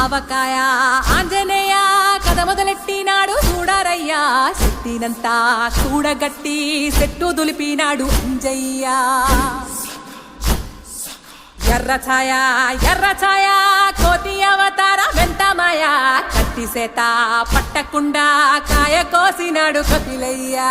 ఆవకాయ ఆంజనేయ కథ మొదలెట్టినాడు చూడారయ్యా శెట్టినంతా చూడగట్టి చెట్టు దులిపినాడు అంజయ్య ఎర్ర ఛాయ కోతి అవతార వెంటమాయ కత్తి సేత పట్టకుండా కాయ కోసినాడు కపిలయ్యా